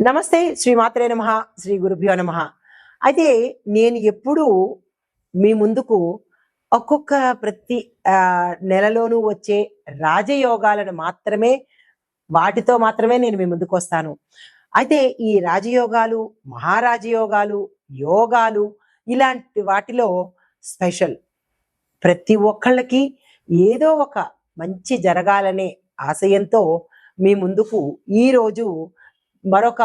నమస్తే శ్రీ మాత్రే నమః శ్రీ గురుభ్యో నమః. అయితే నేను ఎప్పుడూ మీ ముందుకు ఒక్కొక్క ప్రతి నెలలోనూ వచ్చే రాజయోగాలను మాత్రమే వాటితో మాత్రమే నేను మీ ముందుకొస్తాను. అయితే ఈ రాజయోగాలు, మహారాజయోగాలు, యోగాలు ఇలాంటి వాటిలో స్పెషల్ ప్రతి ఒక్కళ్ళకి ఏదో ఒక మంచి జరగాలనే ఆశయంతో మీ ముందుకు ఈరోజు మరొక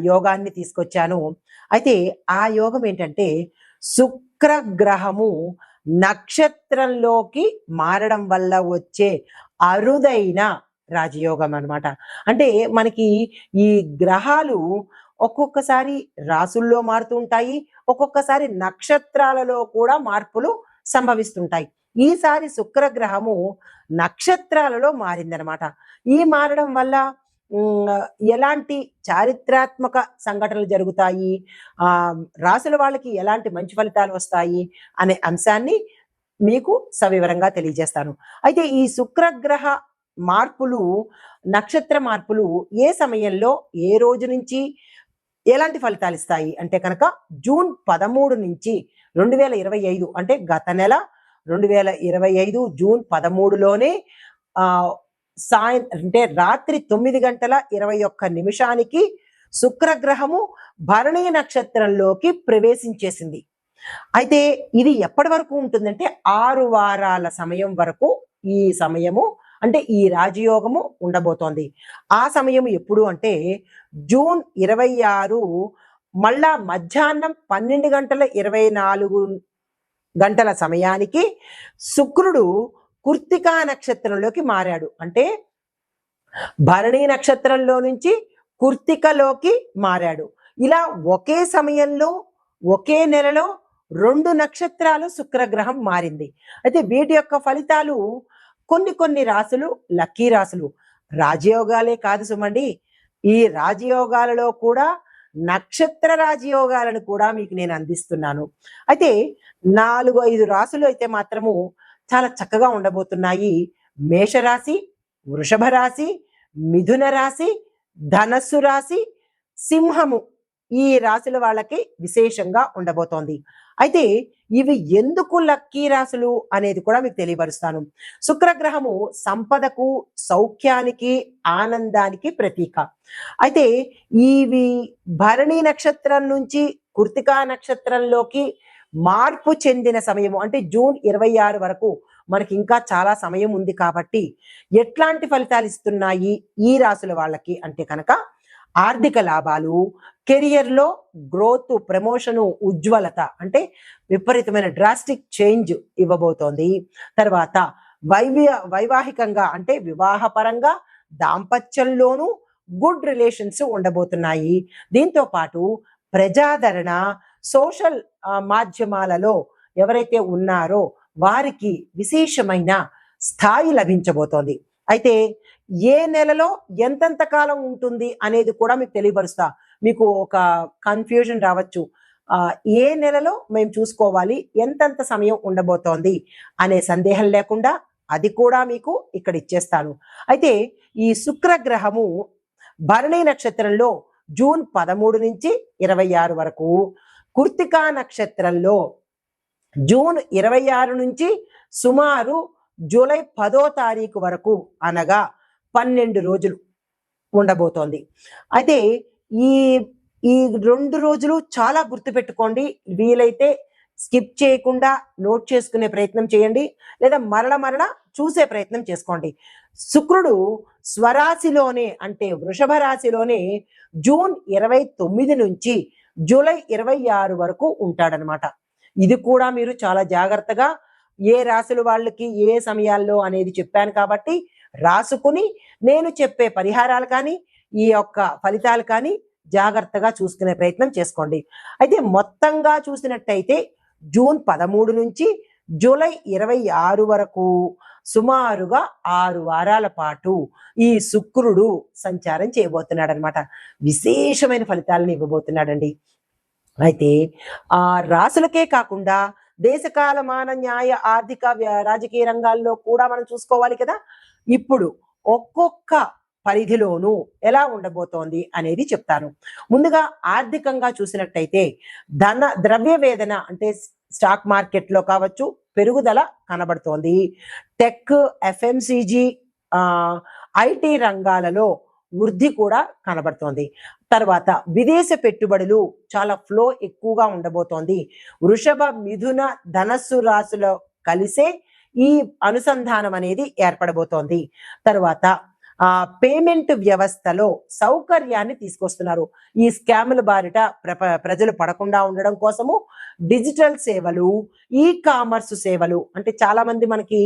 యోగాన్ని తీసుకొచ్చాను. అయితే ఆ యోగం ఏంటంటే శుక్రగ్రహము నక్షత్రంలోకి మారడం వల్ల వచ్చే అరుదైన రాజయోగం అన్నమాట. అంటే మనకి ఈ గ్రహాలు ఒక్కొక్కసారి రాసుల్లో మారుతూ ఉంటాయి, ఒక్కొక్కసారి నక్షత్రాలలో కూడా మార్పులు సంభవిస్తుంటాయి. ఈసారి శుక్రగ్రహము నక్షత్రాలలో మారిందనమాట. ఈ మారడం వల్ల ఎలాంటి చారిత్రాత్మక సంఘటనలు జరుగుతాయి, రాసుల వాళ్ళకి ఎలాంటి మంచి ఫలితాలు వస్తాయి అనే అంశాన్ని మీకు సవివరంగా తెలియజేస్తాను. అయితే ఈ శుక్రగ్రహ మార్పులు, నక్షత్ర మార్పులు ఏ సమయంలో ఏ రోజు నుంచి ఎలాంటి ఫలితాలు ఇస్తాయి అంటే కనుక జూన్ 13 నుంచి 2025 అంటే గత నెల 2025 జూన్ 13లోనే అంటే రాత్రి 9:21 శుక్రగ్రహము భరణి నక్షత్రంలోకి ప్రవేశించేసింది. అయితే ఇది ఎప్పటి వరకు ఉంటుందంటే 6 వారాల సమయం వరకు ఈ సమయము అంటే ఈ రాజయోగము ఉండబోతోంది. ఆ సమయం ఎప్పుడు అంటే జూన్ 26 మళ్ళా మధ్యాహ్నం 12:24 సమయానికి శుక్రుడు కృత్తికా నక్షత్రంలోకి మారాడు. అంటే భరణి నక్షత్రంలో నుంచి కృత్తికలోకి మారాడు. ఇలా ఒకే సమయంలో ఒకే నెలలో 2 నక్షత్రాలు శుక్రగ్రహం మారింది. అయితే వీటి యొక్క ఫలితాలు కొన్ని రాసులు లక్కీ రాసులు. రాజయోగాలే కాదు సుమండి, ఈ రాజయోగాలలో కూడా నక్షత్ర రాజయోగాలను కూడా మీకు నేను అందిస్తున్నాను. అయితే 4-5 రాసులు అయితే మాత్రము చాలా చక్కగా ఉండబోతున్నాయి. మేషరాశి, వృషభ రాశి, మిథున రాశి, ధనస్సు రాశి, సింహము ఈ రాశుల వాళ్ళకి విశేషంగా ఉండబోతోంది. అయితే ఇవి ఎందుకు లక్కీ రాశులు అనేది కూడా మీకు తెలియపరుస్తాను. శుక్రగ్రహము సంపదకు, సౌఖ్యానికి, ఆనందానికి ప్రతీక. అయితే ఇవి భరణి నక్షత్రం నుంచి కృత్తికా నక్షత్రంలోకి మార్పు చెందిన సమయము అంటే జూన్ 26 వరకు మనకి ఇంకా చాలా సమయం ఉంది. కాబట్టి ఎట్లాంటి ఫలితాలు ఇస్తున్నాయి ఈ రాశుల వాళ్ళకి అంటే కనుక ఆర్థిక లాభాలు, కెరియర్లో గ్రోత్, ప్రమోషను, ఉజ్వలత అంటే విపరీతమైన డ్రాస్టిక్ చేంజ్ ఇవ్వబోతోంది. తర్వాత వైవాహికంగా అంటే వివాహపరంగా దాంపత్యంలోనూ గుడ్ రిలేషన్స్ ఉండబోతున్నాయి. దీంతో పాటు ప్రజాదరణ, సోషల్ మాధ్యమాలలో ఎవరైతే ఉన్నారో వారికి విశేషమైన స్థాయి లభించబోతోంది. అయితే ఏ నెలలో ఎంతెంత కాలం ఉంటుంది అనేది కూడా మీకు తెలియపరుస్తా. మీకు ఒక కన్ఫ్యూజన్ రావచ్చు, ఏ నెలలో మేము చూసుకోవాలి, ఎంతెంత సమయం ఉండబోతోంది అనే సందేహం లేకుండా అది కూడా మీకు ఇక్కడ ఇచ్చేస్తాను. అయితే ఈ శుక్రగ్రహము భరణి నక్షత్రంలో జూన్ 13 నుంచి 26 వరకు, కృత్తికా నక్షత్రంలో జూన్ 26 నుంచి సుమారు జూలై 10 వరకు అనగా 12 రోజులు ఉండబోతోంది. అయితే ఈ ఈ 2 రోజులు చాలా గుర్తుపెట్టుకోండి. వీలైతే స్కిప్ చేయకుండా నోట్ చేసుకునే ప్రయత్నం చేయండి, లేదా మరల చూసే ప్రయత్నం చేసుకోండి. శుక్రుడు స్వరాశిలోనే అంటే వృషభ రాశిలోనే జూన్ 29 నుంచి జూలై 26 వరకు ఉంటాడనమాట. ఇది కూడా మీరు చాలా జాగ్రత్తగా ఏ రాశుల వాళ్ళకి ఏ సమయాల్లో అనేది చెప్పాను కాబట్టి రాసుకుని నేను చెప్పే పరిహారాలు కానీ ఈ యొక్క ఫలితాలు కానీ జాగ్రత్తగా చూసుకునే ప్రయత్నం చేసుకోండి. అయితే మొత్తంగా చూసినట్టయితే జూన్ 13 నుంచి జూలై 26 వరకు సుమారుగా 6 వారాల పాటు ఈ శుక్రుడు సంచారం చేయబోతున్నాడు అనమాట. విశేషమైన ఫలితాలను ఇవ్వబోతున్నాడండి. అయితే ఆ రాసులకే కాకుండా దేశకాలమాన న్యాయ, ఆర్థిక, రాజకీయ రంగాల్లో కూడా మనం చూసుకోవాలి కదా. ఇప్పుడు ఒక్కొక్క పరిధిలోనూ ఎలా ఉండబోతోంది అనేది చెప్తాను. ముందుగా ఆర్థికంగా చూసినట్టయితే ద్రవ్య వేదన అంటే స్టాక్ మార్కెట్లో కావచ్చు పెరుగుదల కనబడుతోంది. టెక్, ఎఫ్ఎంసీజీ, ఐటీ రంగాలలో వృద్ధి కూడా కనబడుతోంది. తర్వాత విదేశ పెట్టుబడులు చాలా ఫ్లో ఎక్కువగా ఉండబోతోంది. వృషభ, మిథున, ధనస్సు రాశుల కలిసే ఈ అనుసంధానం అనేది ఏర్పడబోతోంది. తర్వాత పేమెంట్ వ్యవస్థలో సౌకర్యాన్ని తీసుకొస్తున్నారు. ఈ స్కాముల బారిట ప్రజలు పడకుండా ఉండడం కోసము డిజిటల్ సేవలు, ఈ కామర్స్ సేవలు అంటే చాలా మంది మనకి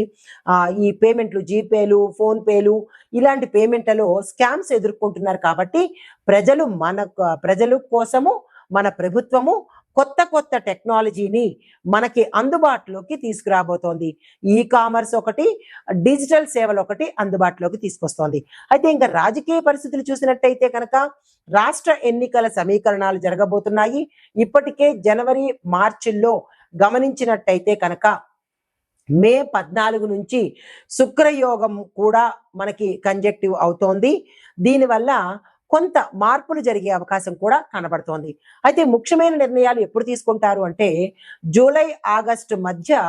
ఈ పేమెంట్లు, జీపేలు, ఫోన్ పేలు ఇలాంటి పేమెంట్లలో స్కామ్స్ ఎదుర్కొంటున్నారు. కాబట్టి ప్రజలు కోసము మన ప్రభుత్వము కొత్త టెక్నాలజీని మనకి అందుబాటులోకి తీసుకురాబోతోంది. ఈ కామర్స్ ఒకటి, డిజిటల్ సేవలు ఒకటి అందుబాటులోకి తీసుకొస్తోంది. అయితే ఇంకా రాజకీయ పరిస్థితులు చూసినట్టయితే కనుక రాష్ట్ర ఎన్నికల సమీకరణాలు జరగబోతున్నాయి. ఇప్పటికే జనవరి, మార్చిల్లో గమనించినట్టయితే కనుక మే 14 నుంచి శుక్రయోగం కూడా మనకి కంజెక్టివ్ అవుతోంది. దీనివల్ల కొంత మార్పులు జరిగే అవకాశం కూడా కనబడుతోంది. అయితే ముఖ్యమైన నిర్ణయాలు ఎప్పుడు తీసుకుంటారు అంటే జూలై, ఆగస్టు మధ్య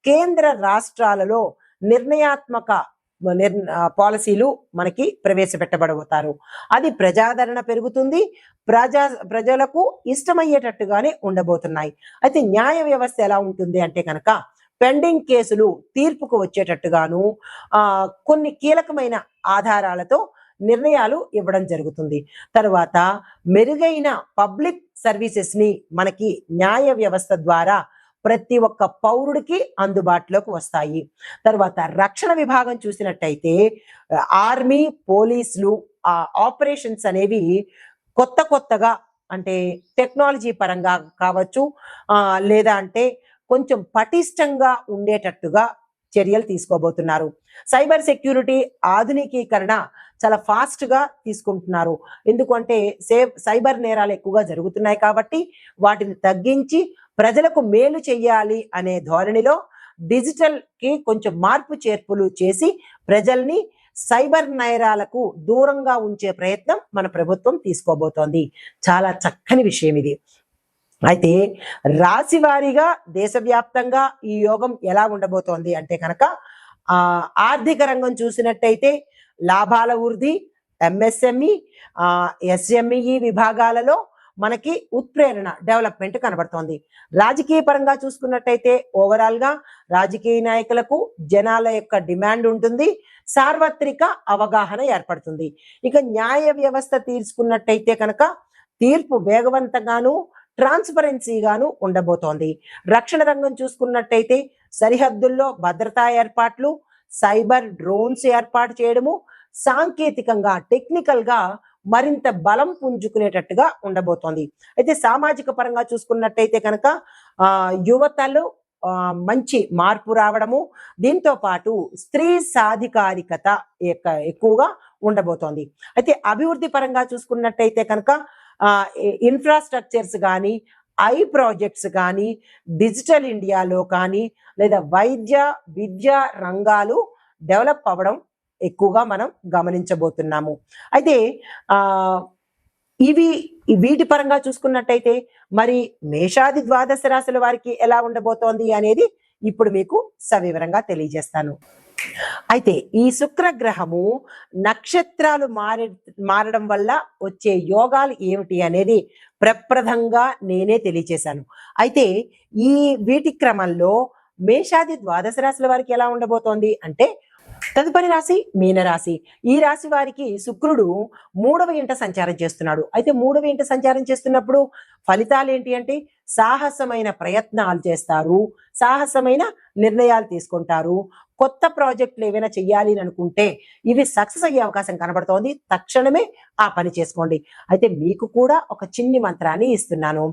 కేంద్ర రాష్ట్రాలలో నిర్ణయాత్మక పాలసీలు మనకి ప్రవేశపెట్టబడబోతారు. అది ప్రజాదరణ పెరుగుతుంది, ప్రజలకు ఇష్టమయ్యేటట్టుగానే ఉండబోతున్నాయి. అయితే న్యాయ వ్యవస్థ ఎలా ఉంటుంది అంటే కనుక పెండింగ్ కేసులు తీర్పుకు వచ్చేటట్టుగాను కొన్ని కీలకమైన ఆధారాలతో నిర్ణయాలు ఇవ్వడం జరుగుతుంది. తర్వాత మెరుగైన పబ్లిక్ సర్వీసెస్ ని మనకి న్యాయ వ్యవస్థ ద్వారా ప్రతి ఒక్క పౌరుడికి అందుబాటులోకి వస్తాయి. తర్వాత రక్షణ విభాగం చూసినట్టయితే ఆర్మీ, పోలీసులు ఆపరేషన్స్ అనేవి కొత్తగా అంటే టెక్నాలజీ పరంగా కావచ్చు, లేదా అంటే కొంచెం పటిష్టంగా ఉండేటట్టుగా చర్యలు తీసుకోబోతున్నారు. సైబర్ సెక్యూరిటీ ఆధునికీకరణ చాలా ఫాస్ట్ గా తీసుకుంటున్నారు. ఎందుకంటే సైబర్ నేరాలు ఎక్కువగా జరుగుతున్నాయి కాబట్టి వాటిని తగ్గించి ప్రజలకు మేలు చెయ్యాలి అనే ధోరణిలో డిజిటల్ కి కొంచెం మార్పు చేర్పులు చేసి ప్రజల్ని సైబర్ నేరాలకు దూరంగా ఉంచే ప్రయత్నం మన ప్రభుత్వం తీసుకోబోతోంది. చాలా చక్కని విషయం ఇది. అయితే రాశి వారీగా దేశవ్యాప్తంగా ఈ యోగం ఎలా ఉండబోతోంది అంటే కనుక ఆర్థిక రంగం చూసినట్టయితే లాభాల వృద్ధి, ఎంఎస్ఎంఈ, ఎస్ఎంఈ విభాగాలలో మనకి ఉత్ప్రేరణ, డెవలప్మెంట్ కనబడుతోంది. రాజకీయ పరంగా చూసుకున్నట్టయితే ఓవరాల్ గా రాజకీయ నాయకులకు జనాల యొక్క డిమాండ్ ఉంటుంది, సార్వత్రిక అవగాహన ఏర్పడుతుంది. ఇక న్యాయ వ్యవస్థ తీసుకున్నట్టయితే కనుక తీర్పు వేగవంతంగాను, ట్రాన్స్పరెన్సీగాను ఉండబోతోంది. రక్షణ రంగం చూసుకున్నట్టయితే సరిహద్దుల్లో భద్రతా ఏర్పాట్లు, సైబర్ డ్రోన్స్ ఏర్పాటు చేయడము, సాంకేతికంగా టెక్నికల్ గా మరింత బలం పుంజుకునేటట్టుగా ఉండబోతోంది. అయితే సామాజిక పరంగా చూసుకున్నట్టయితే కనుక యువతలో మంచి మార్పు రావడము, దీంతో పాటు స్త్రీ సాధికారికత ఎక్కువగా ఉండబోతోంది. అయితే అభివృద్ధి పరంగా చూసుకున్నట్టయితే కనుక ఇన్ఫ్రాస్ట్రక్చర్స్ కానీ, ఐ ప్రాజెక్ట్స్ కానీ, డిజిటల్ ఇండియాలో కానీ, లేదా వైద్య విద్యా రంగాలు డెవలప్ అవ్వడం ఎక్కువగా మనం గమనించబోతున్నాము. అయితే వీటి పరంగా చూసుకున్నట్టయితే మరి మేషాది ద్వాదశ రాశుల వారికి ఎలా ఉండబోతోంది అనేది ఇప్పుడు మీకు సవివరంగా తెలియజేస్తాను. అయితే ఈ శుక్రగ్రహము నక్షత్రాలు మారడం వల్ల వచ్చే యోగాలు ఏమిటి అనేది ప్రప్రథంగా నేనే తెలియజేశాను. అయితే వీటి క్రమంలో మేషాది ద్వాదశ రాశుల వారికి ఎలా ఉండబోతోంది అంటే తదుపరి రాశి మీనరాశి. ఈ రాశి వారికి శుక్రుడు 3వ ఇంట సంచారం చేస్తున్నాడు. అయితే 3వ ఇంట సంచారం చేస్తున్నప్పుడు ఫలితాలు ఏంటి అంటే సాహసమైన ప్రయత్నాలు చేస్తారు, సాహసమైన నిర్ణయాలు తీసుకుంటారు. కొత్త ప్రాజెక్టులు ఏవైనా చెయ్యాలి అని అనుకుంటే ఇవి సక్సెస్ అయ్యే అవకాశం కనబడుతోంది. తక్షణమే ఆ పని చేసుకోండి. అయితే మీకు కూడా ఒక చిన్ని మంత్రాన్ని ఇస్తున్నాను.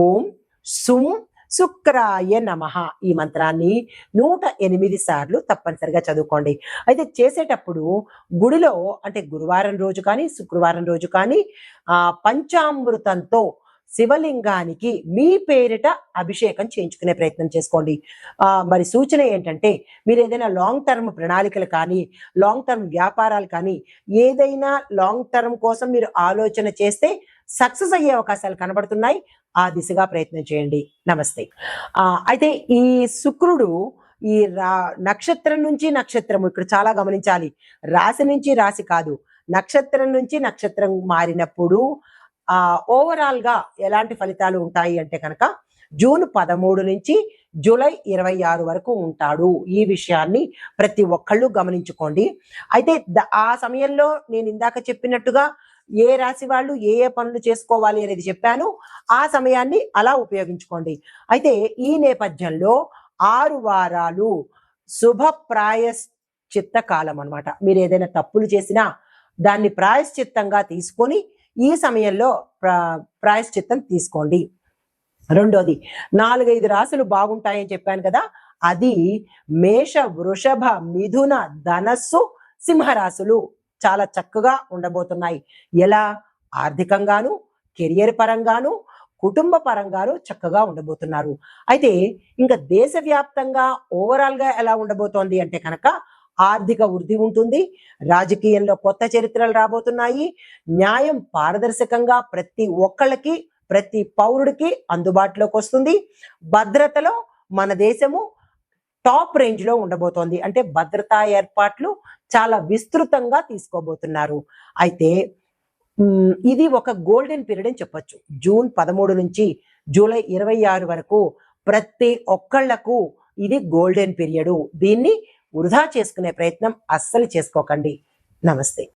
ఓం సుం శుక్రాయ నమః. ఈ మంత్రాన్ని 108 సార్లు తప్పనిసరిగా చదువుకోండి. అయితే చేసేటప్పుడు గుడిలో అంటే గురువారం రోజు కానీ, శుక్రవారం రోజు కానీ పంచామృతంతో శివలింగానికి మీ పేరిట అభిషేకం చేయించుకునే ప్రయత్నం చేసుకోండి. మరి సూచన ఏంటంటే, మీరు ఏదైనా లాంగ్ టర్మ్ ప్రణాళికలు కానీ, లాంగ్ టర్మ్ వ్యాపారాలు కానీ, ఏదైనా లాంగ్ టర్మ్ కోసం మీరు ఆలోచన చేస్తే సక్సెస్ అయ్యే అవకాశాలు కనబడుతున్నాయి. ఆ దిశగా ప్రయత్నం చేయండి. నమస్తే. అయితే ఈ శుక్రుడు ఈ నక్షత్రం నుంచి నక్షత్రం, ఇక్కడ చాలా గమనించాలి. రాశి నుంచి రాశి కాదు, నక్షత్రం నుంచి నక్షత్రం మారినప్పుడు ఓవరాల్ గా ఎలాంటి ఫలితాలు ఉంటాయి అంటే కనుక జూన్ 13 నుంచి జూలై 26 వరకు ఉంటాడు. ఈ విషయాన్ని ప్రతి ఒక్కళ్ళు గమనించుకోండి. అయితే ఆ సమయంలో నేను ఇందాక చెప్పినట్టుగా ఏ రాశి వాళ్ళు ఏ ఏ పనులు చేసుకోవాలి అనేది చెప్పాను. ఆ సమయాన్ని అలా ఉపయోగించుకోండి. అయితే ఈ నేపథ్యంలో 6 వారాలు శుభ ప్రాయశ్చిత్త కాలం అన్నమాట. మీరు ఏదైనా తప్పులు చేసినా దాన్ని ప్రాయశ్చిత్తంగా తీసుకొని ఈ సమయంలో ప్రాయశ్చిత్తం తీసుకోండి. రెండోది, 4-5 రాశులు బాగుంటాయని చెప్పాను కదా, అది మేష, వృషభ, మిథున, ధనస్సు, సింహరాశులు చాలా చక్కగా ఉండబోతున్నాయి. ఎలా? ఆర్థికంగాను, కెరియర్ పరంగాను, కుటుంబ పరంగాను చక్కగా ఉండబోతున్నారు. అయితే ఇంకా దేశవ్యాప్తంగా ఓవరాల్ గా ఎలా ఉండబోతోంది అంటే కనుక ఆర్థిక వృద్ధి ఉంటుంది. రాజకీయంలో కొత్త చరిత్రలు రాబోతున్నాయి. న్యాయం పారదర్శకంగా ప్రతి ఒక్కళ్ళకి, ప్రతి పౌరుడికి అందుబాటులోకి వస్తుంది. భద్రతలో మన దేశము టాప్ రేంజ్ లో ఉండబోతోంది. అంటే భద్రతా ఏర్పాట్లు చాలా విస్తృతంగా తీసుకోబోతున్నారు. అయితే ఇది ఒక గోల్డెన్ పీరియడ్ అని చెప్పొచ్చు. జూన్ 13 నుంచి జూలై 26 వరకు ప్రతి ఒక్కళ్లకు ఇది గోల్డెన్ పీరియడ్. దీన్ని వృధా చేసుకునే ప్రయత్నం అస్సలు చేసుకోకండి. నమస్తే.